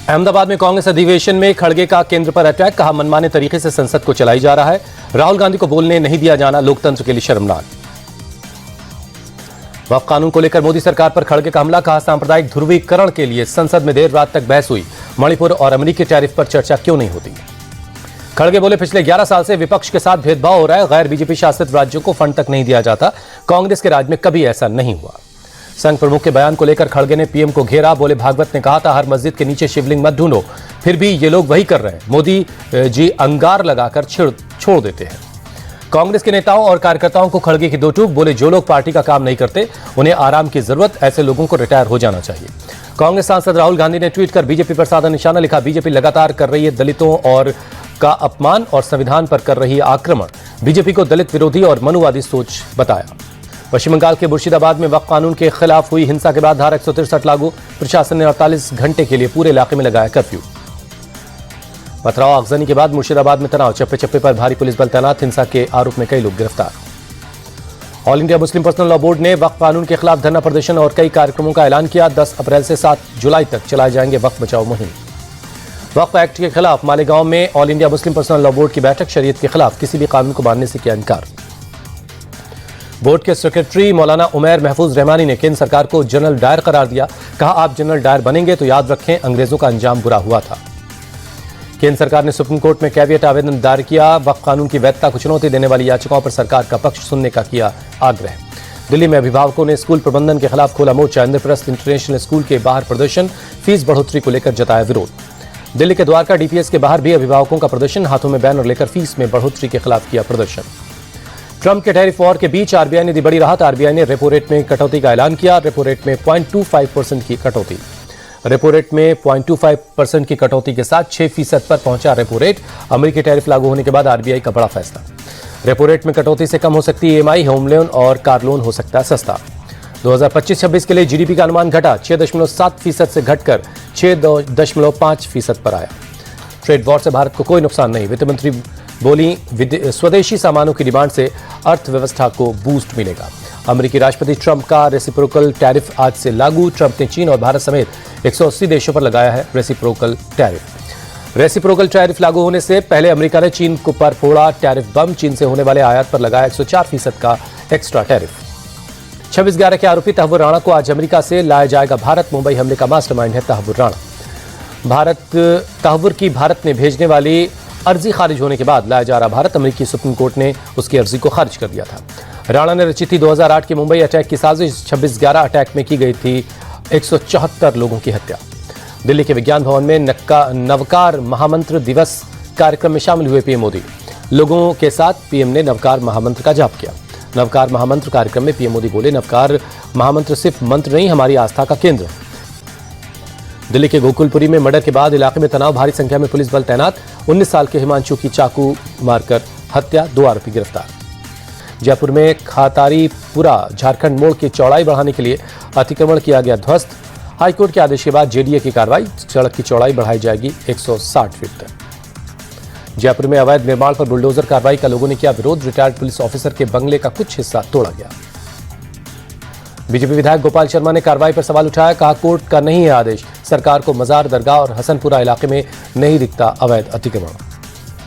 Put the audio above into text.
अहमदाबाद में कांग्रेस अधिवेशन में खड़गे का केंद्र पर अटैक, कहा मनमाने तरीके से संसद को चलाई जा रहा है। राहुल गांधी को बोलने नहीं दिया जाना लोकतंत्र के लिए शर्मनाक। वक्फ कानून को लेकर मोदी सरकार पर खड़गे का हमला, कहा सांप्रदायिक ध्रुवीकरण के लिए संसद में देर रात तक बहस हुई। मणिपुर और अमेरिकी टैरिफ पर चर्चा क्यों नहीं होती। खड़गे बोले, पिछले 11 साल से विपक्ष के साथ भेदभाव हो रहा है। गैर बीजेपी शासित राज्यों को फंड तक नहीं दिया जाता। कांग्रेस के राज में कभी ऐसा नहीं हुआ। संघ प्रमुख के बयान को लेकर खड़गे ने पीएम को घेरा। बोले, भागवत ने कहा था हर मस्जिद के नीचे शिवलिंग मत ढूंढो, फिर भी ये लोग वही कर रहे हैं। मोदी जी अंगार लगाकर छोड़ देते हैं। कांग्रेस के नेताओं और कार्यकर्ताओं को खड़गे की दो टूक। बोले, जो लोग पार्टी का काम नहीं करते उन्हें आराम की जरूरत, ऐसे लोगों को रिटायर हो जाना चाहिए। कांग्रेस सांसद राहुल गांधी ने ट्वीट कर बीजेपी पर साधा निशाना, लिखा बीजेपी लगातार कर रही है दलितों और का अपमान और संविधान पर कर रही है आक्रमण। बीजेपी को दलित विरोधी और मनुवादी सोच बताया। पश्चिम बंगाल के मुर्शिदाबाद में वक्फ कानून के खिलाफ हुई हिंसा के बाद धारा 163 लागू। प्रशासन ने 48 घंटे के लिए पूरे इलाके में लगाया कर्फ्यू। पथराव आगजनी के बाद मुर्शिदाबाद में तनाव, चप्पे चप्पे पर भारी पुलिस बल तैनात। हिंसा के आरोप में कई लोग गिरफ्तार। All India Muslim personal law board ने वक्फ कानून के खिलाफ धरना प्रदर्शन और कई कार्यक्रमों का ऐलान किया। 10 अप्रैल से 7 जुलाई तक चलाए जाएंगे वक्फ बचाओ मुहिम। वक्फ एक्ट के खिलाफ मालेगांव में all India Muslim personal law board की बैठक, शरीयत के खिलाफ किसी भी कानून को मानने से किया इनकार। बोर्ड के सेक्रेटरी मौलाना उमैर महफूज रहमानी ने केंद्र सरकार को जनरल डायर करार दिया। कहा, आप जनरल डायर बनेंगे तो याद रखें अंग्रेजों का अंजाम बुरा हुआ था। केंद्र सरकार ने सुप्रीम कोर्ट में कैविएट आवेदन दायर किया। वक्फ कानून की वैधता को चुनौती देने वाली याचिकाओं पर सरकार का पक्ष सुनने का किया आग्रह। दिल्ली में अभिभावकों ने स्कूल प्रबंधन के खिलाफ खोला मोर्चा। इंद्रप्रस्थ इंटरनेशनल स्कूल के बाहर प्रदर्शन, फीस बढ़ोतरी को लेकर जताया विरोध। दिल्ली के द्वारका डीपीएस के बाहर भी अभिभावकों का प्रदर्शन, हाथों में बैनर लेकर फीस में बढ़ोतरी के खिलाफ किया प्रदर्शन। ट्रंप के टैरिफ वॉर के बीच आरबीआई ने दी बड़ी राहत। आरबीआई ने रेपो रेट में कटौती का ऐलान किया। रेपो रेट में 0.25% की कटौती। रेपो रेट में 0.25% की कटौती के साथ 6% पर पहुंचा रेपो रेट। अमेरिकी टैरिफ लागू होने के बाद आरबीआई का बड़ा फैसला। रेपो रेट में कटौती से कम हो सकती है ईएमआई, होम लोन और कार लोन हो सकता है सस्ता। 2025-26 के लिए जीडीपी का अनुमान घटा, 6.7% से घटकर 6.5% पर आया। ट्रेड वॉर से भारत को कोई नुकसान नहीं, वित्त मंत्री बोली। स्वदेशी सामानों की डिमांड से अर्थव्यवस्था को बूस्ट मिलेगा। अमेरिकी राष्ट्रपति ट्रंप का रेसिप्रोकल टैरिफ आज से लागू। ट्रंप ने चीन और भारत समेत 180 देशों पर लगाया है रेसिप्रोकल टैरिफ। रेसिप्रोकल टैरिफ लागू होने से पहले अमेरिका ने चीन को पर फोड़ा टैरिफ बम। चीन से होने वाले आयात पर लगाया 104% का एक्स्ट्रा टैरिफ। 26/11 के आरोपी तहव्वुर राणा को आज अमेरिका से लाया जाएगा भारत। मुंबई हमले का मास्टरमाइंड है तहव्वुर राणा। तहव्वुर की भारत ने भेजने वाली अर्जी खारिज होने के बाद लाया जा रहा भारत। अमेरिकी सुप्रीम कोर्ट ने उसकी अर्जी को खारिज कर दिया था। राणा ने रची थी 2008 के मुंबई अटैक की साजिश। 26/11 अटैक में की गई थी 174 लोगों की हत्या। दिल्ली के विज्ञान भवन में नवकार महामंत्र दिवस कार्यक्रम में शामिल हुए पीएम मोदी। लोगों के साथ पीएम ने नवकार महामंत्र का जाप किया। नवकार महामंत्र कार्यक्रम में पीएम मोदी बोले, नवकार महामंत्र सिर्फ मंत्र नहीं, हमारी आस्था का केंद्र है। दिल्ली के गोकुलपुरी में मर्डर के बाद इलाके में तनाव, भारी संख्या में पुलिस बल तैनात। 19 साल के हिमांशु की चाकू मारकर हत्या, 2 आरोपी गिरफ्तार। जयपुर में खातारीपुरा झारखंड मोड़ की चौड़ाई बढ़ाने के लिए अतिक्रमण किया गया ध्वस्त। हाईकोर्ट के आदेश के बाद जेडीए की कार्रवाई, सड़क की चौड़ाई बढ़ाई जाएगी 160 फीट तक। जयपुर में अवैध निर्माण पर बुलडोजर कार्रवाई का लोगों ने किया विरोध। रिटायर्ड पुलिस ऑफिसर के बंगले का कुछ हिस्सा तोड़ा गया। बीजेपी विधायक गोपाल शर्मा ने कार्रवाई पर सवाल उठाया। कहा, कोर्ट का नहीं है आदेश, सरकार को मजार, दरगाह और हसनपुरा इलाके में नहीं दिखता अवैध अतिक्रमण।